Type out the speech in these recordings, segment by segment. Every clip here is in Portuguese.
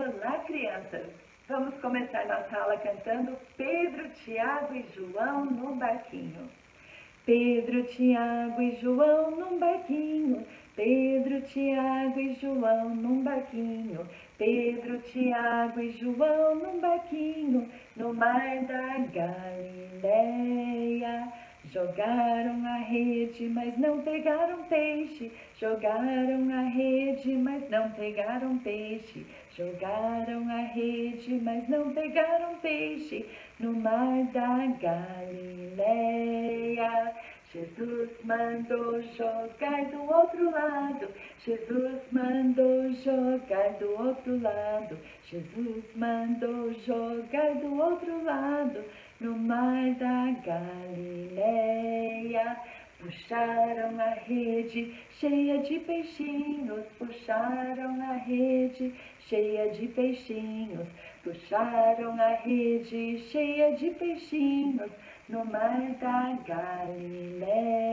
Olá, crianças! Vamos começar nossa aula cantando Pedro, Tiago e João no barquinho. Pedro, Tiago e João num barquinho. Pedro, Tiago e João num barquinho. Pedro, Tiago e João num barquinho. No mar da Galileia. Jogaram a rede, mas não pegaram peixe. Jogaram a rede, mas não pegaram peixe. Jogaram a rede, mas não pegaram peixe. No mar da Galileia. Jesus mandou jogar do outro lado. Jesus mandou jogar do outro lado. Jesus mandou jogar do outro lado. No mar da Galileia. Puxaram a rede cheia de peixinhos. Puxaram a rede cheia de peixinhos. Puxaram a rede cheia de peixinhos. No mar da Galileia.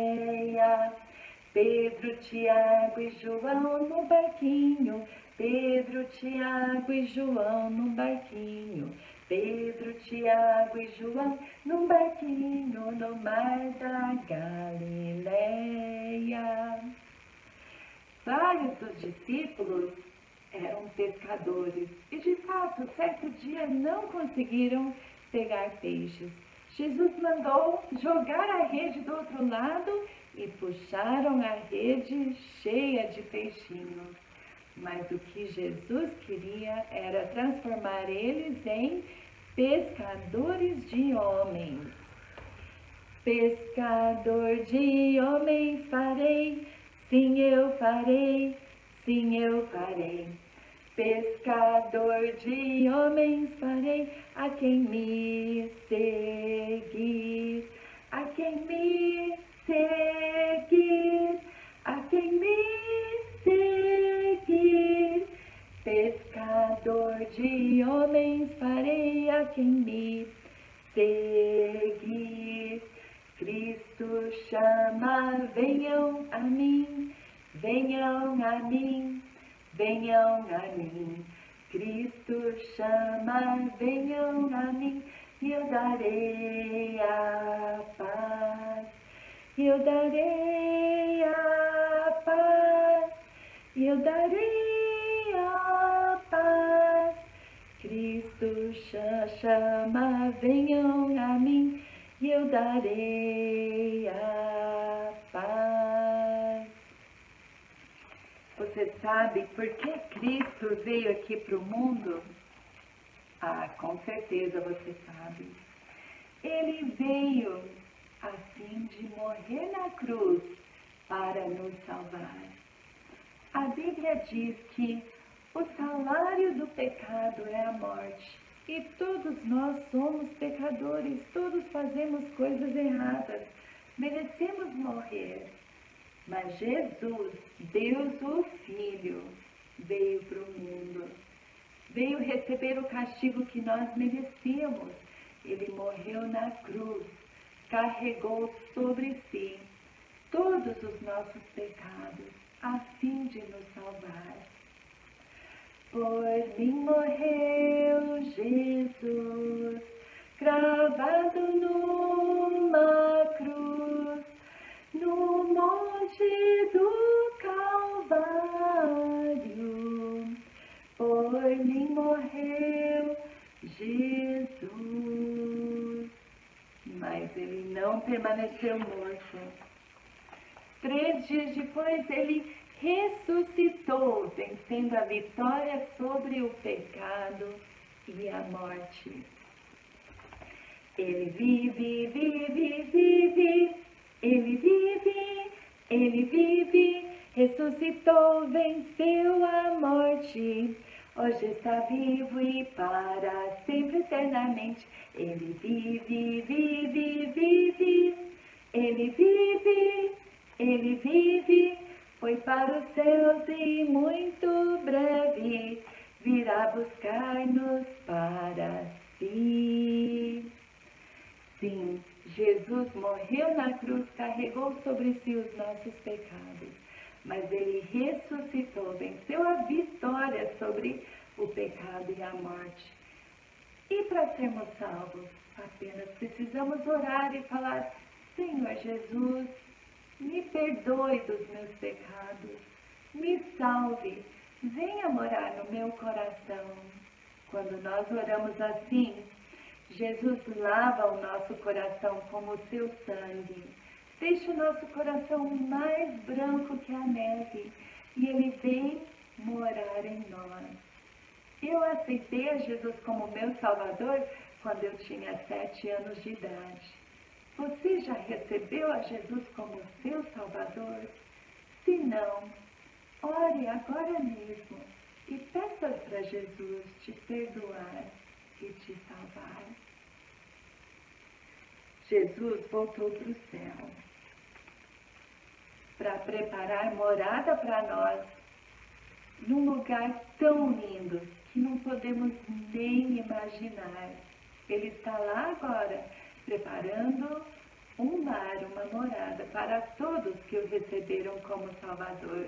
Pedro, Tiago e João no barquinho. Pedro, Tiago e João no barquinho. Pedro, Tiago e João num barquinho no mar da Galileia. Vários dos discípulos eram pescadores e, de fato, certo dia não conseguiram pegar peixes. Jesus mandou jogar a rede do outro lado e puxaram a rede cheia de peixinhos. Mas o que Jesus queria era transformar eles em pescadores de homens. Pescador de homens farei, sim eu farei, sim eu farei. Pescador de homens farei, a quem me seguir, a quem me seguir, a quem me seguir. Pescador de homens farei, a quem me seguir. Cristo chama, venham a mim, venham a mim. Venham a mim, Cristo chama, venham a mim, e eu darei a paz, eu darei a paz, eu darei a paz. Cristo chama, venham a mim, e eu darei a paz. Você sabe por que Cristo veio aqui para o mundo? Ah, com certeza você sabe. Ele veio a fim de morrer na cruz para nos salvar. A Bíblia diz que o salário do pecado é a morte. E todos nós somos pecadores, todos fazemos coisas erradas, merecemos morrer. Mas Jesus, Deus o Filho, veio para o mundo. Veio receber o castigo que nós merecíamos. Ele morreu na cruz, carregou sobre si todos os nossos pecados, a fim de nos salvar. Por mim morreu Jesus, cravado numa cruz, no monte do Calvário. Por mim morreu Jesus, mas ele não permaneceu morto. 3 dias depois ele ressuscitou, vencendo a vitória sobre o pecado e a morte. Ele vive, vive, vive. Ele vive, ele vive, ressuscitou, venceu a morte. Hoje está vivo e para sempre eternamente. Ele vive, vive, vive. Ele vive, ele vive. Foi para os céus e muito breve virá buscar-nos para si. Sim, Jesus morreu na cruz, carregou sobre si os nossos pecados, mas ele ressuscitou, venceu a vitória sobre o pecado e a morte. E para sermos salvos, apenas precisamos orar e falar: Senhor Jesus, me perdoe dos meus pecados, me salve, venha morar no meu coração. Quando nós oramos assim, Jesus lava o nosso coração com o seu sangue, deixa o nosso coração mais branco que a neve e Ele vem morar em nós. Eu aceitei a Jesus como meu Salvador quando eu tinha 7 anos de idade. Você já recebeu a Jesus como seu Salvador? Se não, ore agora mesmo e peça para Jesus te perdoar e te salvar. Jesus voltou para o céu para preparar morada para nós num lugar tão lindo que não podemos nem imaginar. Ele está lá agora preparando um lar, uma morada para todos que o receberam como Salvador.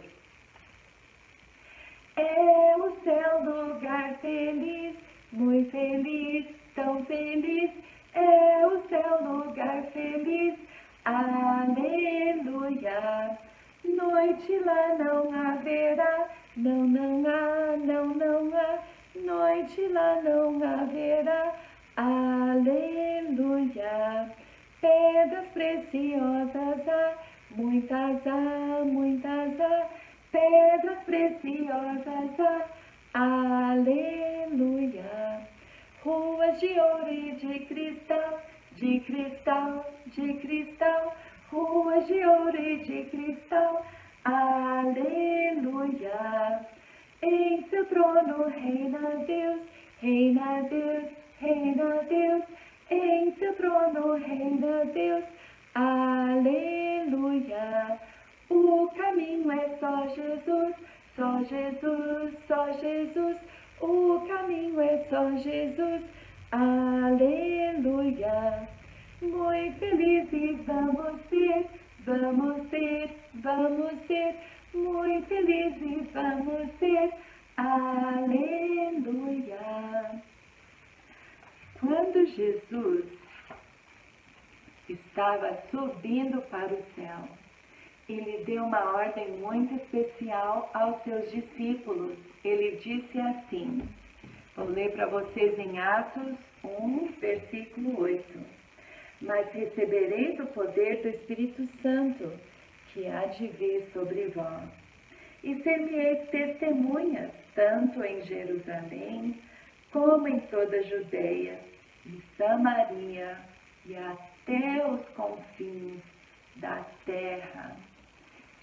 É o céu lugar feliz, muito feliz, tão feliz. É o céu lugar feliz, aleluia. Noite lá não haverá, não, não há, não, não há. Noite lá não haverá, aleluia. Pedras preciosas há, muitas há, muitas há. Pedras preciosas há, aleluia. Ruas de ouro e de cristal, de cristal, de cristal. Ruas de ouro e de cristal, aleluia. Em seu trono reina Deus, reina Deus, reina Deus. Em seu trono reina Deus, aleluia. O caminho é só Jesus, só Jesus, só Jesus. O caminho é só Jesus, aleluia. Muito felizes vamos ser, vamos ser, vamos ser. Muito felizes vamos ser, aleluia. Quando Jesus estava subindo para o céu, Ele deu uma ordem muito especial aos seus discípulos. Ele disse assim, vou ler para vocês em Atos 1, versículo 8. Mas recebereis o poder do Espírito Santo, que há de vir sobre vós. E ser-me-eis testemunhas, tanto em Jerusalém, como em toda a Judeia, e Samaria, e até os confins da terra.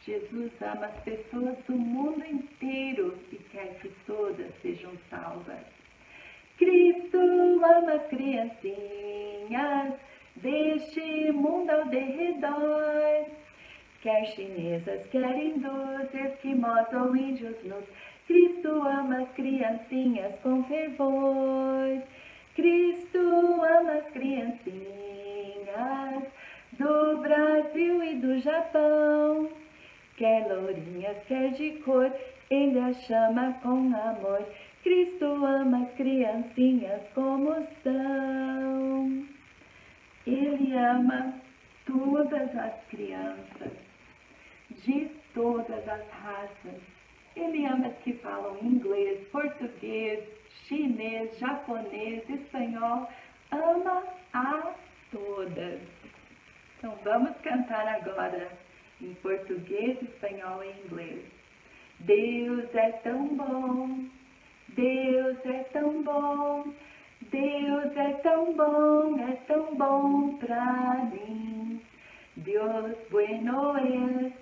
Jesus ama as pessoas do mundo inteiro e quer que todas sejam salvas. Cristo ama as criancinhas deste mundo ao derredor, quer chinesas, quer hindus, esquimós ou índios nus. Cristo ama as criancinhas com fervor. Cristo ama as criancinhas do Brasil e do Japão, quer lourinhas, quer de cor, Ele as chama com amor. Cristo ama as criancinhas como são. Ele ama todas as crianças, de todas as raças. Ele ama as que falam inglês, português, chinês, japonês, espanhol. Ama a todas. Então vamos cantar agora em português, espanhol e inglês. Deus é tão bom, Deus é tão bom, Deus é tão bom pra mim. Dios bueno es,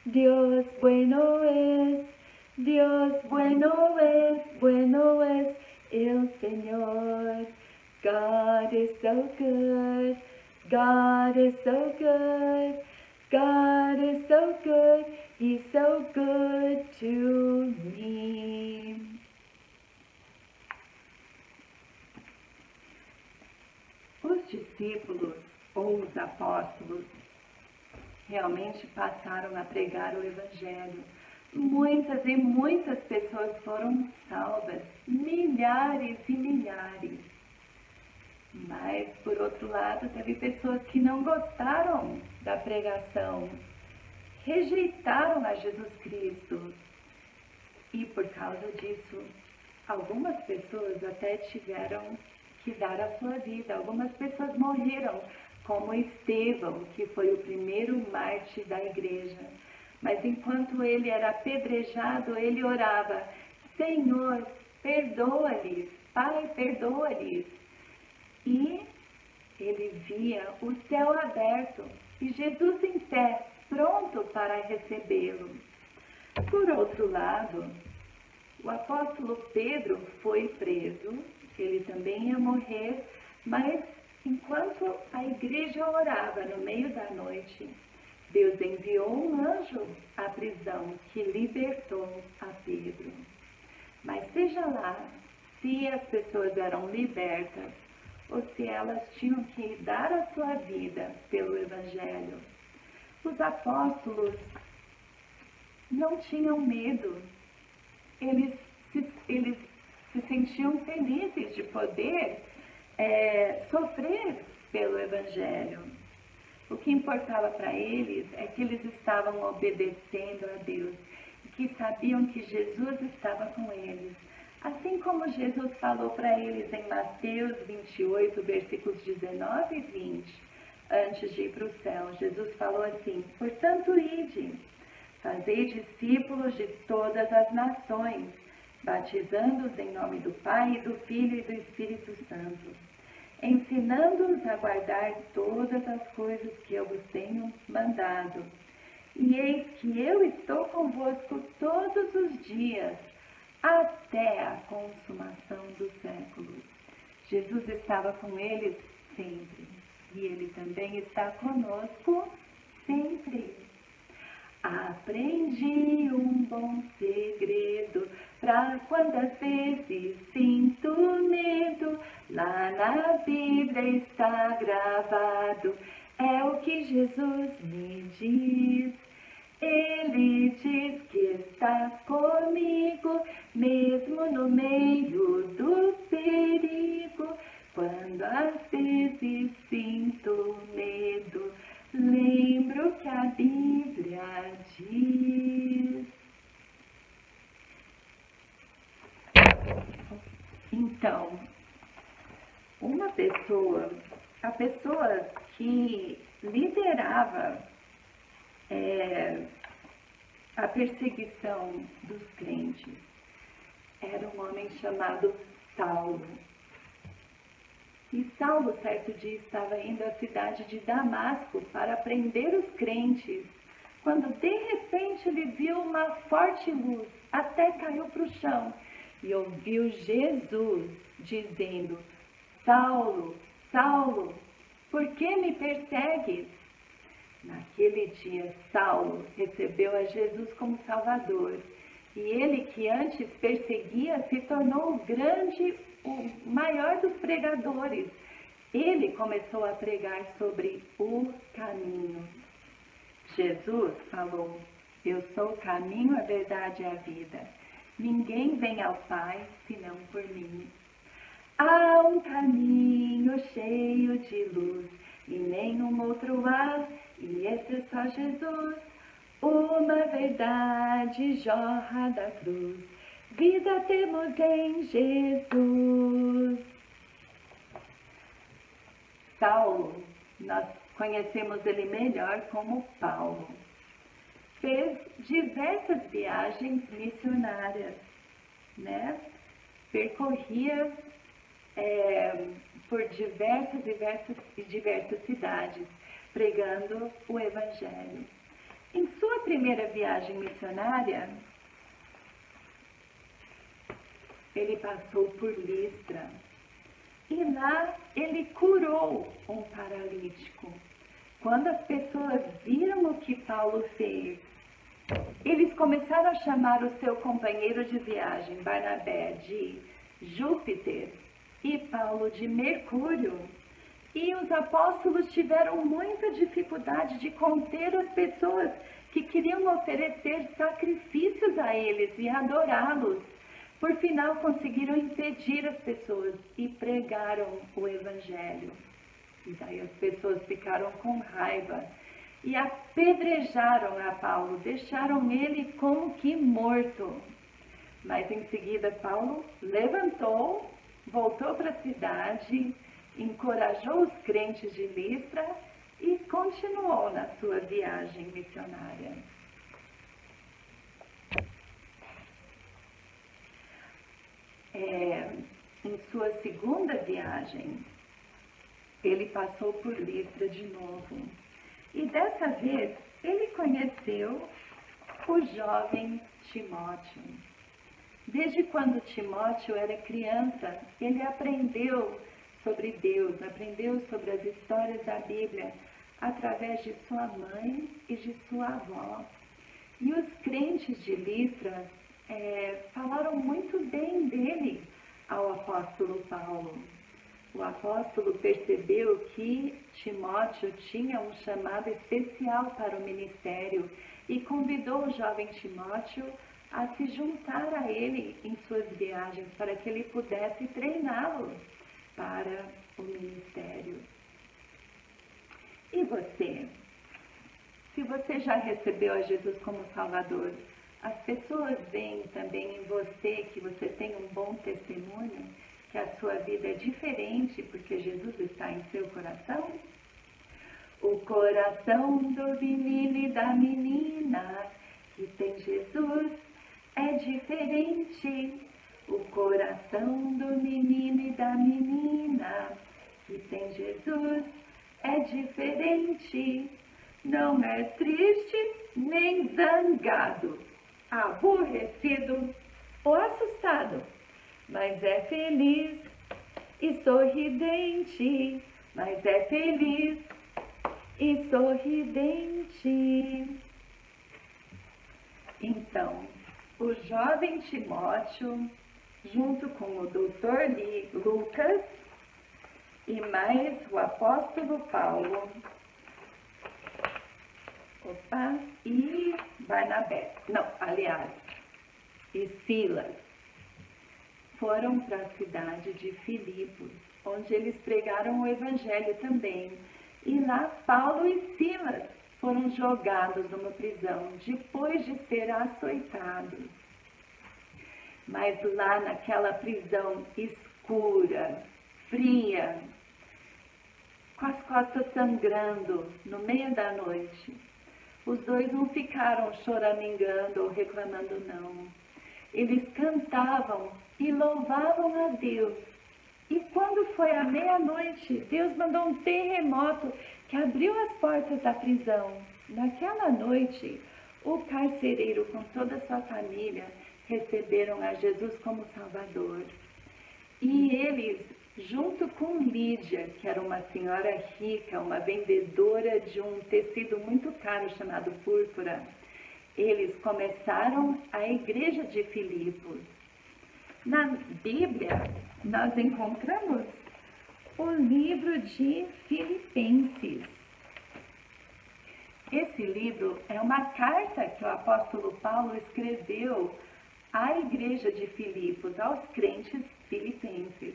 Dios bueno es, Dios bueno es el Señor. God is so good, God is so good, God is so good, He's so good to me. Os discípulos ou os apóstolos realmente passaram a pregar o Evangelho, muitas e muitas pessoas foram salvas, milhares e milhares. Mas, por outro lado, teve pessoas que não gostaram da pregação, rejeitaram a Jesus Cristo. E por causa disso, algumas pessoas até tiveram que dar a sua vida. Algumas pessoas morreram, como Estevão, que foi o primeiro mártir da igreja. Mas enquanto ele era apedrejado, ele orava: Senhor, perdoa-lhes, Pai, perdoa-lhes. E ele via o céu aberto e Jesus em pé, pronto para recebê-lo. Por outro lado, o apóstolo Pedro foi preso, ele também ia morrer, mas enquanto a igreja orava no meio da noite, Deus enviou um anjo à prisão que libertou a Pedro. Mas seja lá se as pessoas eram libertas ou se elas tinham que dar a sua vida pelo Evangelho, os apóstolos não tinham medo. Eles se sentiam felizes de poder sofrer pelo Evangelho. O que importava para eles é que eles estavam obedecendo a Deus e que sabiam que Jesus estava com eles. Assim como Jesus falou para eles em Mateus 28, versículos 19 e 20, antes de ir para o céu, Jesus falou assim: portanto, ide, fazei discípulos de todas as nações, batizando-os em nome do Pai, e do Filho e do Espírito Santo, ensinando-os a guardar todas as coisas que eu vos tenho mandado. E eis que eu estou convosco todos os dias, até a consumação dos séculos. Jesus estava com eles sempre, e Ele também está conosco sempre. Aprendi um bom segredo, pra quantas vezes sinto medo, lá na Bíblia está gravado, é o que Jesus me diz. Ele diz que está comigo, mesmo no meio do perigo. Quando às vezes sinto medo, lembro que a Bíblia diz. Então, a pessoa que liderava a perseguição dos crentes era um homem chamado Saulo. E Saulo, certo dia, estava indo à cidade de Damasco para prender os crentes, quando de repente ele viu uma forte luz, até caiu para o chão, e ouviu Jesus dizendo: Saulo, Saulo, por que me persegues? Naquele dia, Saulo recebeu a Jesus como Salvador, e ele que antes perseguia se tornou o maior dos pregadores. Ele começou a pregar sobre o caminho. Jesus falou: eu sou o caminho, a verdade e a vida. Ninguém vem ao Pai senão por mim. Há um caminho cheio de luz e nenhum outro há, e esse é só Jesus. Uma verdade jorra da cruz, vida temos em Jesus. Saulo, nós conhecemos ele melhor como Paulo. Fez diversas viagens missionárias, né? Percorria por diversas cidades, pregando o Evangelho. Em sua primeira viagem missionária, ele passou por Listra, e lá ele curou um paralítico. Quando as pessoas viram o que Paulo fez, eles começaram a chamar o seu companheiro de viagem, Barnabé, de Júpiter, e Paulo de Mercúrio. E os apóstolos tiveram muita dificuldade de conter as pessoas que queriam oferecer sacrifícios a eles e adorá-los. Por final, conseguiram impedir as pessoas e pregaram o Evangelho. E daí as pessoas ficaram com raiva e apedrejaram a Paulo, deixaram ele como que morto. Mas em seguida Paulo levantou, voltou para a cidade, encorajou os crentes de Listra e continuou na sua viagem missionária. Em sua segunda viagem, ele passou por Listra de novo. E dessa vez, ele conheceu o jovem Timóteo. Desde quando Timóteo era criança, ele aprendeu sobre Deus, aprendeu sobre as histórias da Bíblia, através de sua mãe e de sua avó. E os crentes de Listra falaram muito bem dele ao apóstolo Paulo. O apóstolo percebeu que Timóteo tinha um chamado especial para o ministério e convidou o jovem Timóteo a se juntar a ele em suas viagens para que ele pudesse treiná-lo para o ministério. E você? Se você já recebeu a Jesus como Salvador, as pessoas veem também em você que você tem um bom testemunho, que a sua vida é diferente porque Jesus está em seu coração? O coração do menino e da menina que tem Jesus é diferente. O coração do menino e da menina que tem Jesus é diferente. Não é triste nem zangado, aborrecido ou assustado, mas é feliz e sorridente, mas é feliz e sorridente. Então, o jovem Timóteo, junto com o doutor Lucas e mais o apóstolo Paulo, e Barnabé, e Silas, foram para a cidade de Filipos, onde eles pregaram o Evangelho também. E lá Paulo e Silas foram jogados numa prisão, depois de ser açoitados. Mas lá naquela prisão escura, fria, com as costas sangrando, no meio da noite, os dois não ficaram choramingando ou reclamando, não. Eles cantavam e louvavam a Deus. E quando foi à meia-noite, Deus mandou um terremoto que abriu as portas da prisão. Naquela noite, o carcereiro com toda a sua família receberam a Jesus como Salvador. E eles, junto com Lídia, que era uma senhora rica, uma vendedora de um tecido muito caro chamado púrpura, eles começaram a igreja de Filipos. Na Bíblia, nós encontramos o livro de Filipenses. Esse livro é uma carta que o apóstolo Paulo escreveu à igreja de Filipos, aos crentes filipenses.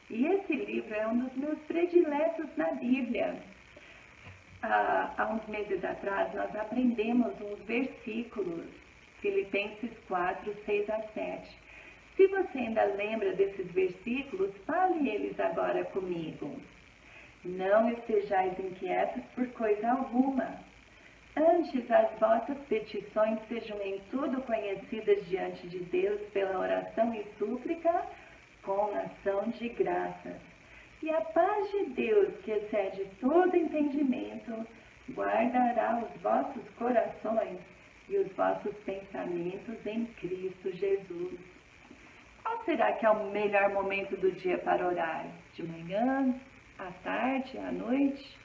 E esse livro é um dos meus prediletos na Bíblia. Há uns meses atrás, nós aprendemos uns versículos, Filipenses 4, 6 a 7. Se você ainda lembra desses versículos, fale eles agora comigo. Não estejais inquietos por coisa alguma. Antes, as vossas petições sejam em tudo conhecidas diante de Deus pela oração e súplica, com ação de graças. E a paz de Deus, que excede todo entendimento, guardará os vossos corações e os vossos pensamentos em Cristo Jesus. Qual será que é o melhor momento do dia para orar? De manhã, à tarde, à noite?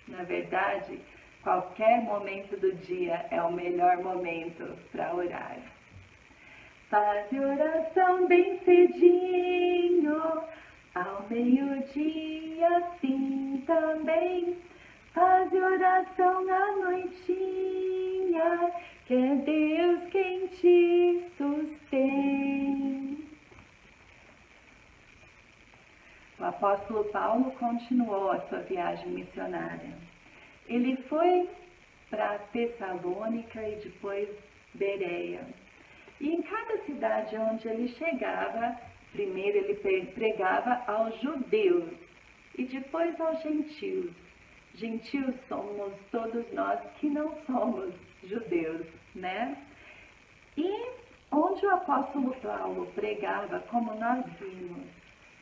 Na verdade, qualquer momento do dia é o melhor momento para orar. Faze oração bem cedinho, ao meio-dia assim também. Faze oração à noitinha, sonhar que é Deus quem te sustém. O apóstolo Paulo continuou a sua viagem missionária. Ele foi para Tessalônica e depois Bereia. E em cada cidade onde ele chegava, primeiro ele pregava aos judeus e depois aos gentios. Gentios somos todos nós que não somos judeus, né? E onde o apóstolo Paulo pregava, como nós vimos,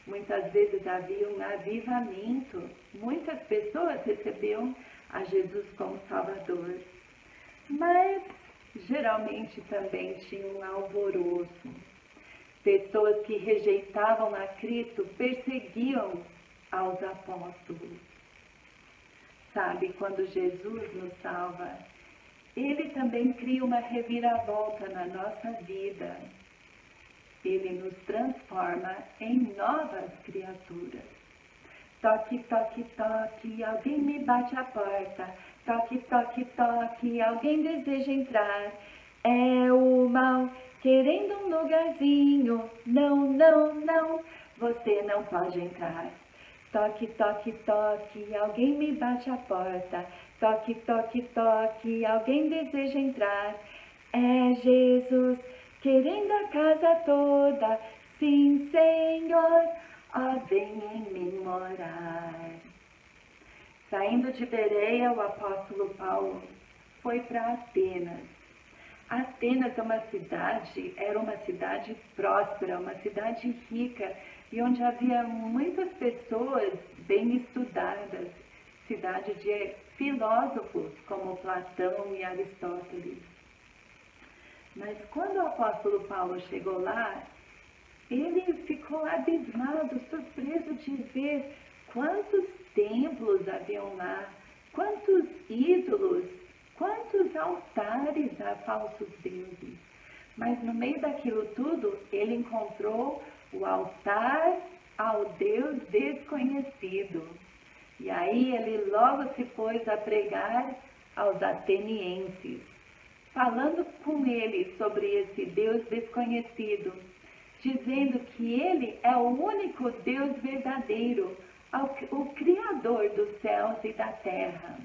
muitas vezes havia um avivamento, muitas pessoas recebiam a Jesus como Salvador, mas geralmente também tinha um alvoroço. Pessoas que rejeitavam a Cristo perseguiam aos apóstolos. Sabe, quando Jesus nos salva, Ele também cria uma reviravolta na nossa vida. Ele nos transforma em novas criaturas. Toque, toque, toque, alguém me bate a porta. Toque, toque, toque, alguém deseja entrar. É o mal querendo um lugarzinho. Não, não, não, você não pode entrar. Toque, toque, toque, alguém me bate a porta. Toque, toque, toque, alguém deseja entrar. É Jesus querendo a casa toda. Sim, Senhor, ó, vem em mim morar. Saindo de Bereia, o apóstolo Paulo foi para Atenas. Atenas era uma cidade próspera, uma cidade rica, e onde havia muitas pessoas bem estudadas, cidade de filósofos como Platão e Aristóteles. Mas quando o apóstolo Paulo chegou lá, ele ficou abismado, surpreso de ver quantos templos haviam lá, quantos ídolos, quantos altares a falsos deuses. Mas no meio daquilo tudo, ele encontrou o altar ao Deus desconhecido. E aí ele logo se pôs a pregar aos atenienses, falando com eles sobre esse Deus desconhecido, dizendo que ele é o único Deus verdadeiro, o Criador dos céus e da terra.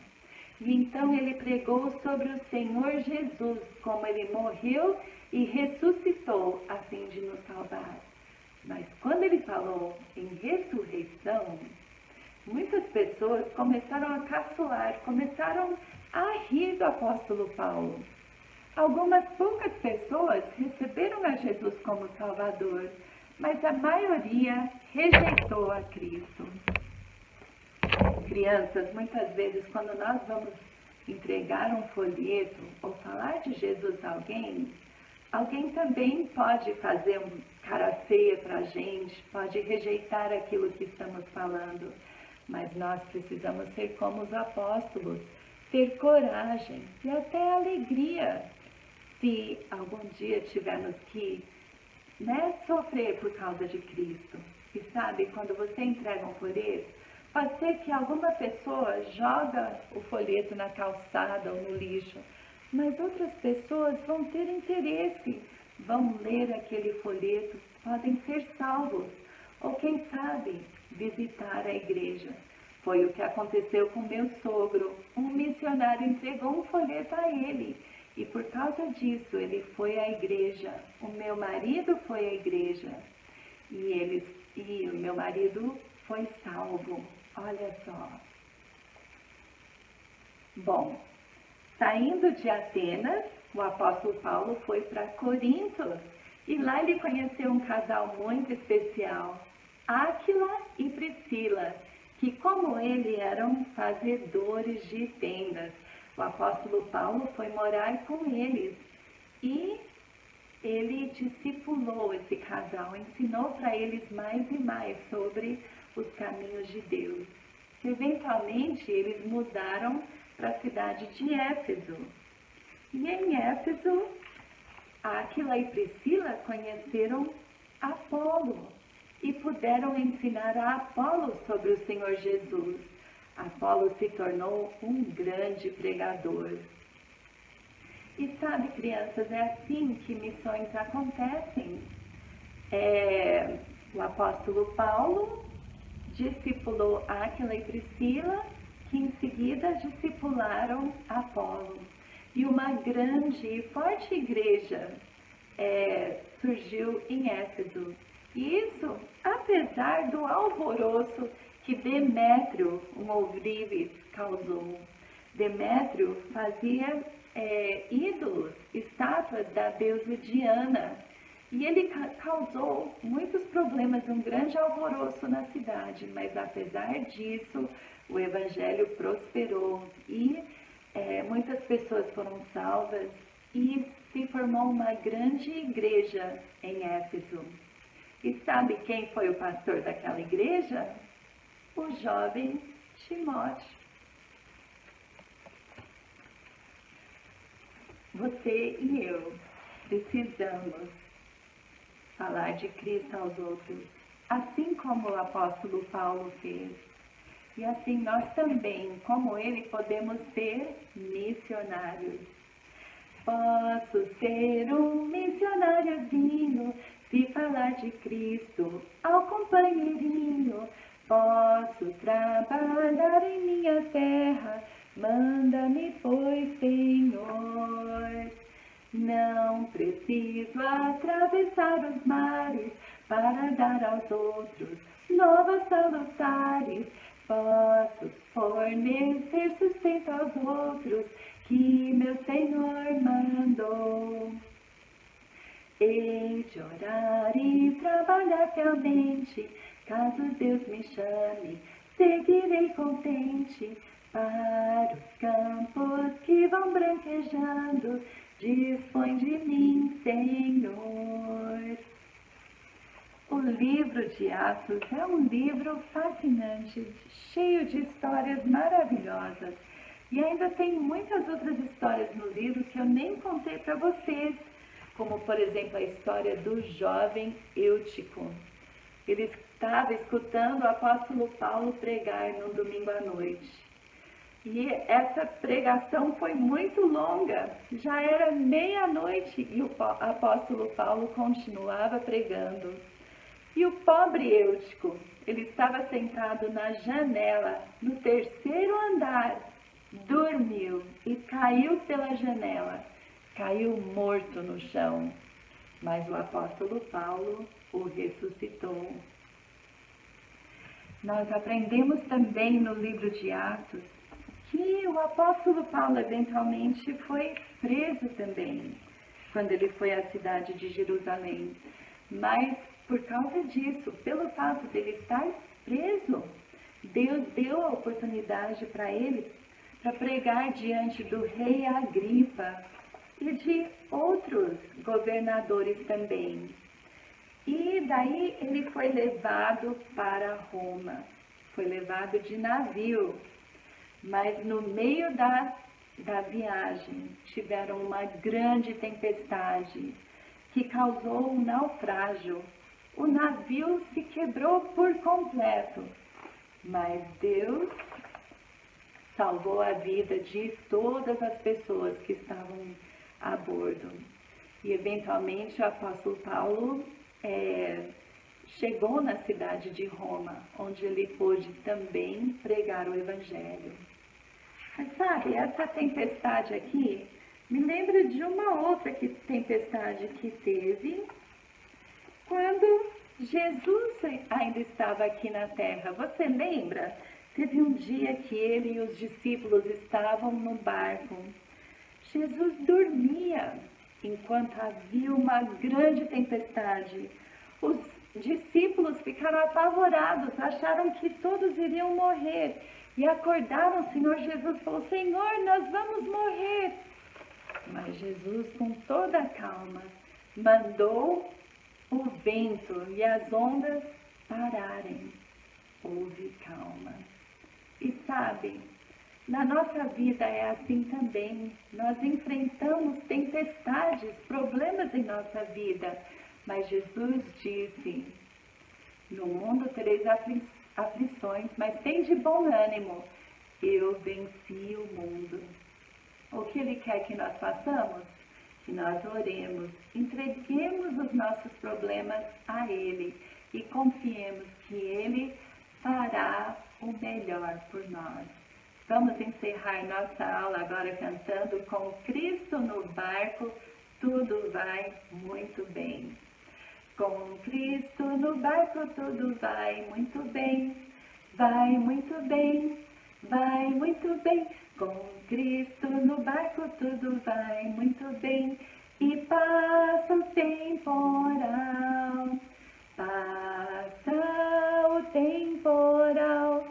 E então ele pregou sobre o Senhor Jesus, como ele morreu e ressuscitou a fim de nos salvar. Mas quando ele falou em ressurreição, muitas pessoas começaram a caçoar, começaram a rir do apóstolo Paulo. Algumas poucas pessoas receberam a Jesus como Salvador, mas a maioria rejeitou a Cristo. Crianças, muitas vezes, quando nós vamos entregar um folheto ou falar de Jesus a alguém também pode fazer uma cara feia para a gente, pode rejeitar aquilo que estamos falando. Mas nós precisamos ser como os apóstolos, ter coragem e até alegria. Se algum dia tivermos que sofrer por causa de Cristo. E sabe, quando você entrega um folheto, pode ser que alguma pessoa joga o folheto na calçada ou no lixo, mas outras pessoas vão ter interesse, vão ler aquele folheto, podem ser salvos, ou quem sabe, visitar a igreja. Foi o que aconteceu com meu sogro. Um missionário entregou um folheto a ele. E por causa disso, ele foi à igreja. O meu marido foi à igreja. E o meu marido foi salvo. Olha só. Bom, saindo de Atenas, o apóstolo Paulo foi para Corinto. E lá ele conheceu um casal muito especial, Áquila e Priscila, que como ele eram fazedores de tendas. O apóstolo Paulo foi morar com eles e ele discipulou esse casal, ensinou para eles mais e mais sobre os caminhos de Deus. Eventualmente, eles mudaram para a cidade de Éfeso. E em Éfeso, Áquila e Priscila conheceram Apolo e puderam ensinar a Apolo sobre o Senhor Jesus. Apolo se tornou um grande pregador. E sabe, crianças, é assim que missões acontecem. O apóstolo Paulo discipulou Áquila e Priscila, que em seguida discipularam Apolo. E uma grande e forte igreja surgiu em Éfeso. E isso, apesar do alvoroço que Demétrio, um ourives, causou. Demétrio fazia ídolos, estátuas da deusa Diana. E ele causou muitos problemas, um grande alvoroço na cidade, mas apesar disso, o evangelho prosperou e muitas pessoas foram salvas e se formou uma grande igreja em Éfeso. E sabe quem foi o pastor daquela igreja? O jovem Timóteo. Você e eu precisamos falar de Cristo aos outros, assim como o apóstolo Paulo fez. E assim nós também, como ele, podemos ser missionários. Posso ser um missionáriozinho, se falar de Cristo ao companheirinho. Posso trabalhar em minha terra, manda-me, pois, Senhor. Não preciso atravessar os mares para dar aos outros novas salutares. Posso fornecer sustento aos outros que meu Senhor mandou. Hei de orar e trabalhar fielmente, caso Deus me chame, seguirei contente para os campos que vão branquejando. Dispõe de mim, Senhor. O livro de Atos é um livro fascinante, cheio de histórias maravilhosas. E ainda tem muitas outras histórias no livro que eu nem contei para vocês, como, por exemplo, a história do jovem Eutico. Ele estava escutando o apóstolo Paulo pregar num domingo à noite. E essa pregação foi muito longa, já era meia-noite e o apóstolo Paulo continuava pregando. E o pobre Eutico, ele estava sentado na janela, no terceiro andar, dormiu e caiu pela janela, caiu morto no chão. Mas o apóstolo Paulo o ressuscitou. Nós aprendemos também no livro de Atos que o apóstolo Paulo eventualmente foi preso também, quando ele foi à cidade de Jerusalém. Mas por causa disso, pelo fato dele estar preso, Deus deu a oportunidade para ele para pregar diante do rei Agripa e de outros governadores também. E daí ele foi levado para Roma, foi levado de navio. Mas no meio da viagem tiveram uma grande tempestade que causou um naufrágio. O navio se quebrou por completo, mas Deus salvou a vida de todas as pessoas que estavam a bordo. E eventualmente o apóstolo Paulo chegou na cidade de Roma, onde ele pôde também pregar o evangelho. Mas sabe, essa tempestade aqui me lembra de uma outra tempestade que teve quando Jesus ainda estava aqui na terra. Você lembra? Teve um dia que ele e os discípulos estavam no barco. Jesus dormia enquanto havia uma grande tempestade. Os discípulos ficaram apavorados, acharam que todos iriam morrer. E acordaram o Senhor Jesus e falou: Senhor, nós vamos morrer. Mas Jesus, com toda a calma, mandou o vento e as ondas pararem. Houve calma. E sabe, na nossa vida é assim também. Nós enfrentamos tempestades, problemas em nossa vida. Mas Jesus disse: no mundo tereis aflições, mas tem de bom ânimo. Eu venci o mundo. O que Ele quer que nós façamos? Que nós oremos, entreguemos os nossos problemas a Ele e confiemos que Ele fará o melhor por nós. Vamos encerrar nossa aula agora cantando com Cristo no barco, tudo vai muito bem. Com Cristo no barco tudo vai muito bem, vai muito bem, vai muito bem. Com Cristo no barco tudo vai muito bem e passa o temporal, passa o temporal,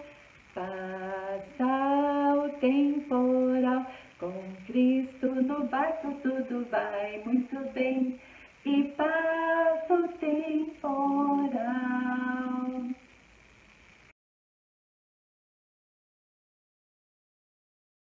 passa o temporal. Com Cristo no barco tudo vai muito bem e passa o temporal.